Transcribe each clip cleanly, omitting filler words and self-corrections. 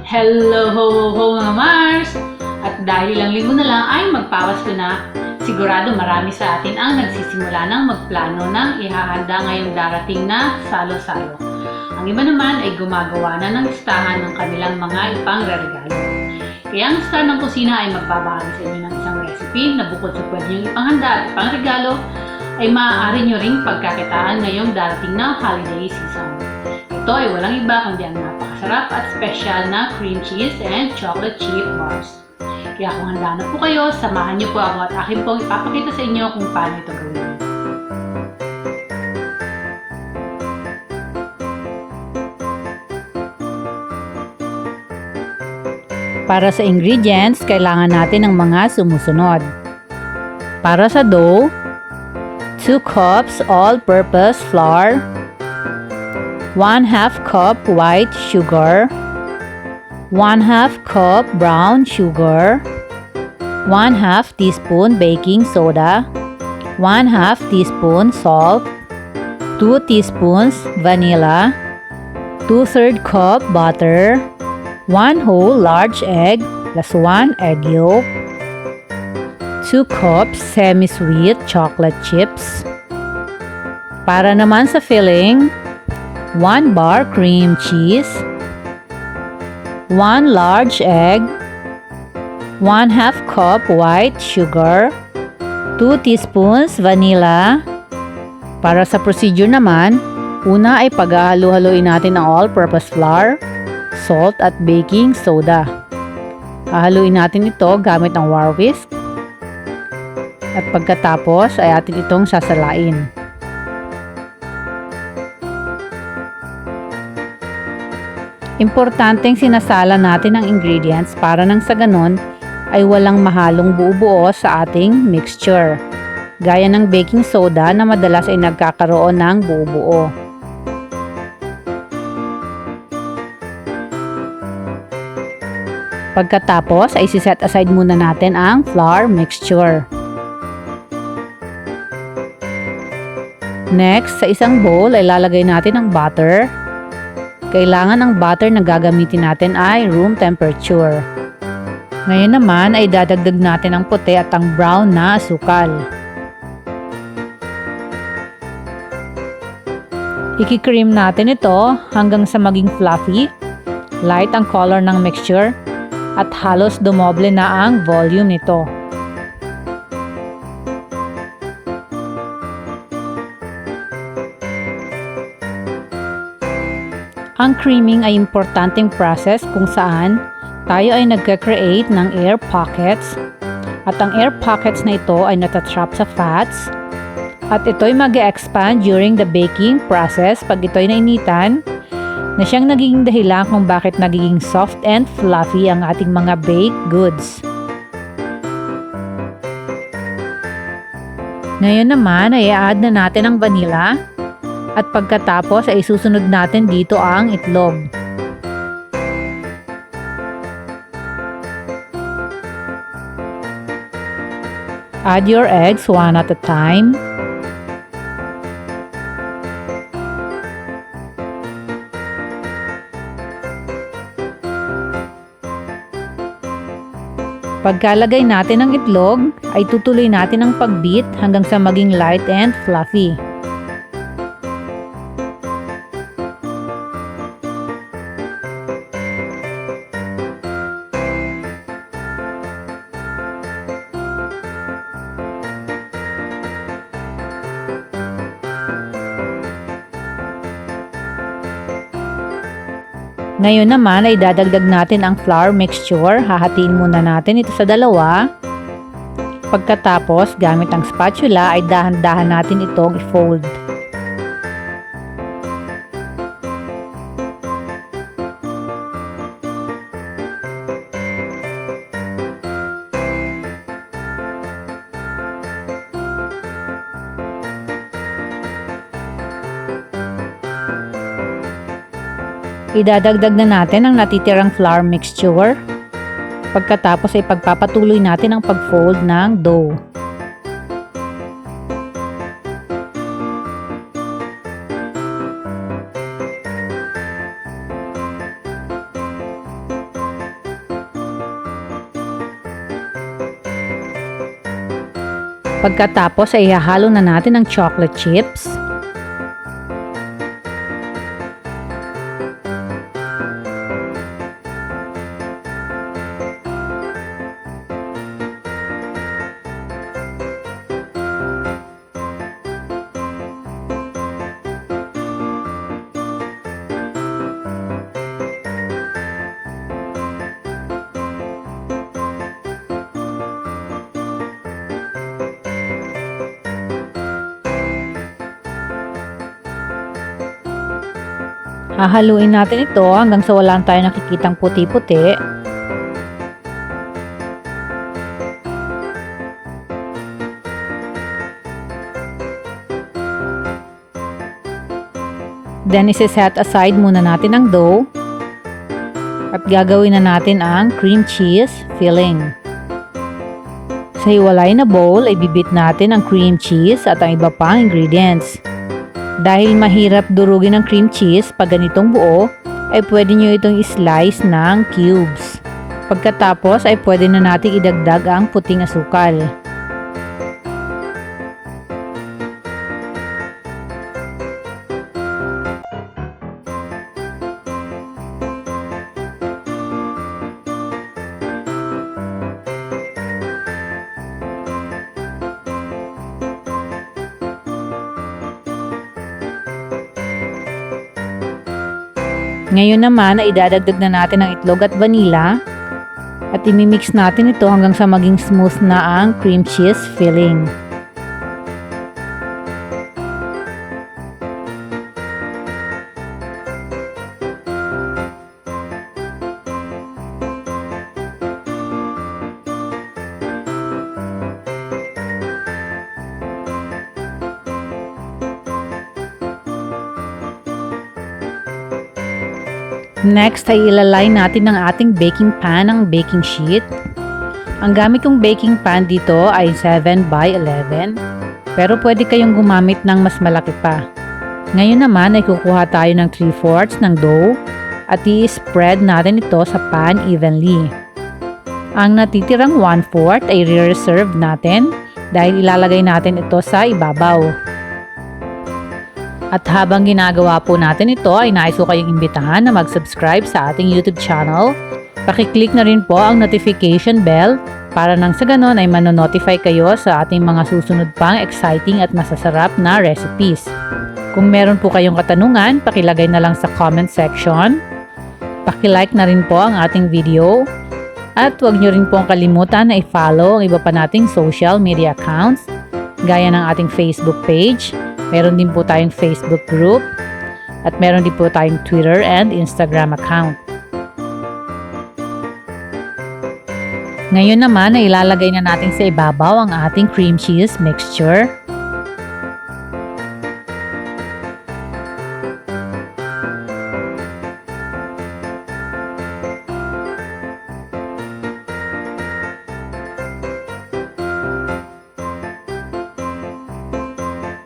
Hello ho ho ho mga Mars! At dahil ilang linggo na lang ay magpapasko na, sigurado marami sa atin ang nagsisimula ng magplano ng ihahanda ngayong darating na salo-salo. Ang iba naman ay gumagawa na ng listahan ng kanilang mga ipangregalo. Kaya ang star ng kusina ay magbabahagi sa inyo ng isang recipe na bukod sa pwede niyong ipanghanda at ipangregalo, ay maaari nyo ring pagkakitaan ngayong darating na holiday season. Ito ay walang iba kundi ang napakasarap at special na cream cheese and chocolate chip bars. Kaya kung handa na po kayo, samahan niyo po ako at akin pong ipapakita sa inyo kung paano ito gawin. Para sa ingredients, kailangan natin ng mga sumusunod. Para sa dough, 2 cups all-purpose flour, 1/2 cup white sugar, 1/2 cup brown sugar, 1/2 teaspoon baking soda, 1/2 teaspoon salt, 2 teaspoons vanilla, 2/3 cup butter, 1 whole large egg plus 1 egg yolk, 2 cups semi-sweet chocolate chips. Para naman sa filling, 1 bar cream cheese, 1 large egg, 1/2 cup white sugar, 2 teaspoons vanilla. Para sa procedure naman, una ay paghahalo-haloin natin ang all-purpose flour, salt at baking soda. Hahaluin natin ito gamit ang war whisk. At pagkatapos ay atin itong sasalain. Importanteng sinasala natin ang ingredients para nang sa ganon ay walang mahalong buo-buo sa ating mixture. Gaya ng baking soda na madalas ay nagkakaroon ng buo-buo. Pagkatapos ay siset aside muna natin ang flour mixture. Next, sa isang bowl ay lalagay natin ang butter. Kailangan ang butter na gagamitin natin ay room temperature. Ngayon naman ay dadagdag natin ang puti at ang brown na asukal. Iki-cream natin ito hanggang sa maging fluffy, light ang color ng mixture, at halos dumoble na ang volume nito. Ang creaming ay importanteng process kung saan tayo ay nagka-create ng air pockets at ang air pockets na ito ay natatrap sa fats at ito'y mag-expand during the baking process pag ito'y nainitan na siyang nagiging dahilan kung bakit nagiging soft and fluffy ang ating mga baked goods. Ngayon naman ay i-add na natin ang vanilla. At pagkatapos ay susunod natin dito ang itlog. Add your eggs one at a time. Pagkalagay natin ng itlog, ay tutuloy natin ang pag-beat hanggang sa maging light and fluffy. Ngayon naman ay dadagdag natin ang flour mixture. Hahatiin muna natin ito sa dalawa. Pagkatapos, gamit ang spatula ay dahan-dahan natin itong i-fold. Idadagdag na natin ang natitirang flour mixture. Pagkatapos ay pagpapatuloy natin ang pag-fold ng dough. Pagkatapos ay ihahalo na natin ang chocolate chips. Hahaluin natin ito hanggang sa wala tayo nakikitang puti-puti. Then isi-set aside muna natin ang dough. At gagawin na natin ang cream cheese filling. Sa hiwalay na bowl ay bibit natin ang cream cheese at ang iba pang ingredients. Dahil mahirap durugin ang cream cheese pag ganitong buo, ay pwede nyo itong slice ng cubes. Pagkatapos ay pwede na natin idagdag ang puting asukal. Ngayon naman ay idadagdag na natin ang itlog at vanilla at imimix natin ito hanggang sa maging smooth na ang cream cheese filling. Next ay ilalay natin ng ating baking pan ng baking sheet. Ang gamit kong baking pan dito ay 7 by 11, pero pwede kayong gumamit ng mas malaki pa. Ngayon naman ay kukuha tayo ng 3/4 ng dough at i-spread natin ito sa pan evenly. Ang natitirang 1/4 ay re-reserve natin dahil ilalagay natin ito sa ibabaw. At habang ginagawa po natin ito ay nais ko kayong imbitahan na mag-subscribe sa ating YouTube channel. Pakiclick na rin po ang notification bell para nang sa ganon ay manonotify kayo sa ating mga susunod pang exciting at masasarap na recipes. Kung meron po kayong katanungan, pakilagay na lang sa comment section. Pakilike na rin po ang ating video. At huwag nyo rin pong kalimutan na i-follow ang iba pa nating social media accounts gaya ng ating Facebook page. Meron din po tayong Facebook group at meron din po tayong Twitter and Instagram account. Ngayon naman ay ilalagay na natin sa ibabaw ang ating cream cheese mixture.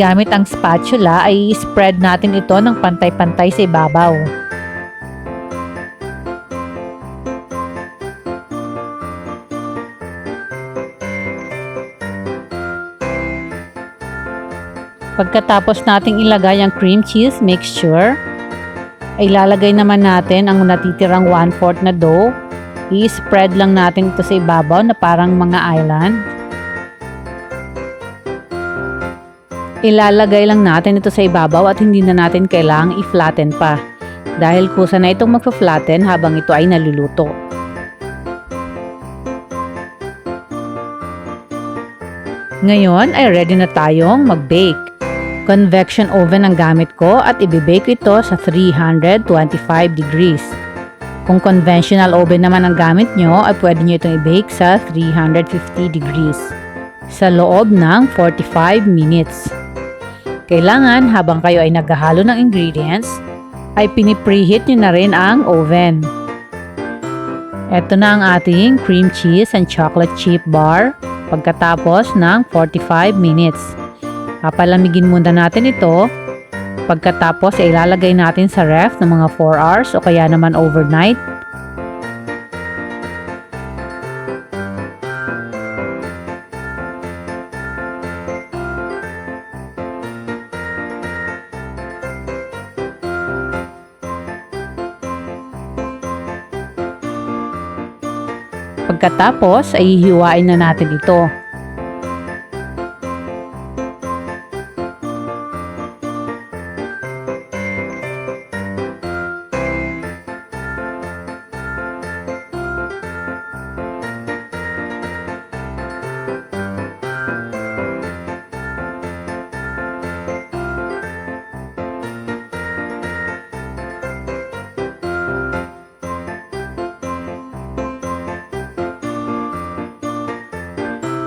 Gamit ang spatula ay i-spread natin ito ng pantay-pantay sa ibabaw. Pagkatapos nating ilagay ang cream cheese mixture, ay ilalagay naman natin ang natitirang 1/4 na dough. I-spread lang natin ito sa ibabaw na parang mga island. Ilalagay lang natin ito sa ibabaw at hindi na natin kailangang i-flatten pa dahil kusa na itong magpa-flatten habang ito ay naluluto. Ngayon ay ready na tayong mag-bake. Convection oven ang gamit ko at i-bake ito sa 325 degrees. Kung conventional oven naman ang gamit nyo ay pwede nyo itong i-bake sa 350 degrees sa loob ng 45 minutes. Kailangan habang kayo ay naghahalo ng ingredients, ay pinipreheat nyo na rin ang oven. Ito na ang ating cream cheese and chocolate chip bar pagkatapos ng 45 minutes. Papalamigin muna natin ito. Pagkatapos ay ilalagay natin sa ref ng mga 4 hours o kaya naman overnight. Pagkatapos ay hihiwain na natin ito.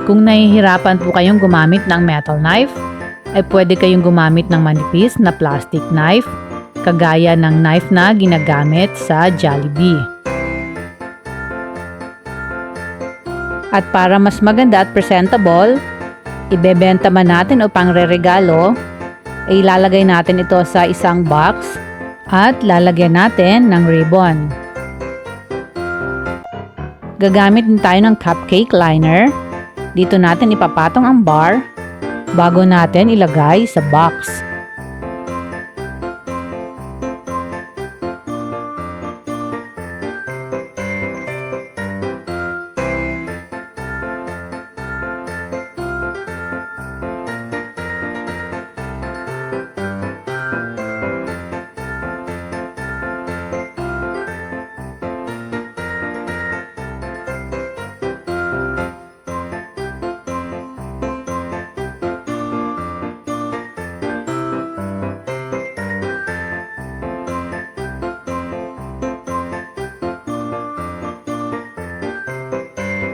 Kung nahihirapan po kayong gumamit ng metal knife, ay pwede kayong gumamit ng manipis na plastic knife, kagaya ng knife na ginagamit sa Jollibee. At para mas maganda at presentable, ibebenta man natin o pangreregalo, ay ilalagay natin ito sa isang box at lalagyan natin ng ribbon. Gagamit din tayo ng cupcake liner. Dito natin ipapatong ang bar bago natin ilagay sa box.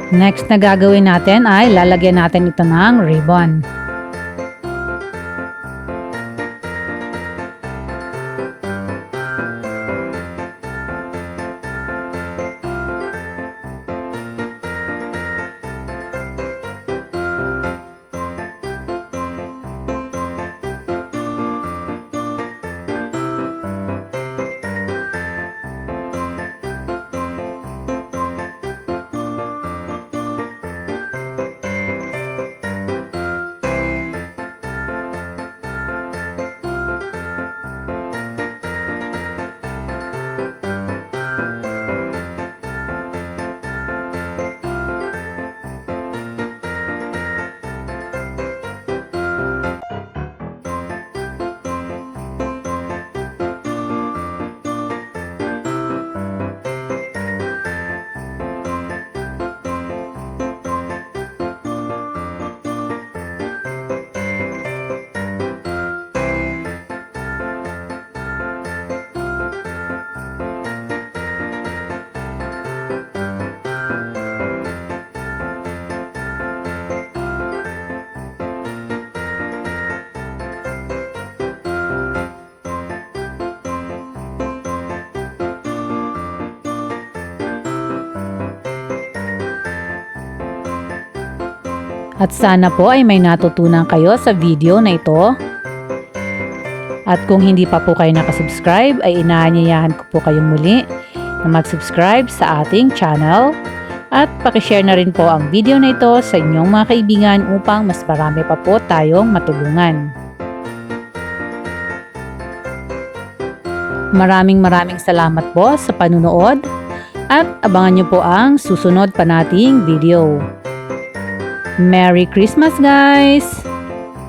Next na gagawin natin ay lalagyan natin ito ng ribbon. At sana po ay may natutunan kayo sa video na ito. At kung hindi pa po kayo nakasubscribe, ay inaanyayahan ko po kayong muli na mag-subscribe sa ating channel. At pakishare na rin po ang video na ito sa inyong mga kaibigan upang mas marami pa po tayong matulungan. Maraming salamat po sa panunood at abangan nyo po ang susunod pa nating video. Merry Christmas guys!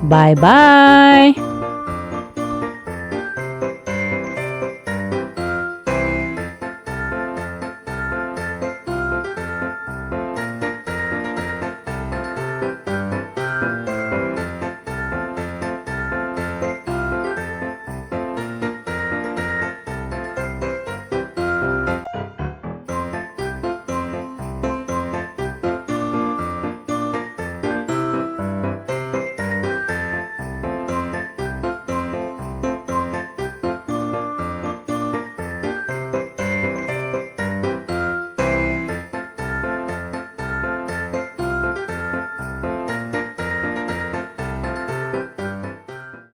Bye-bye!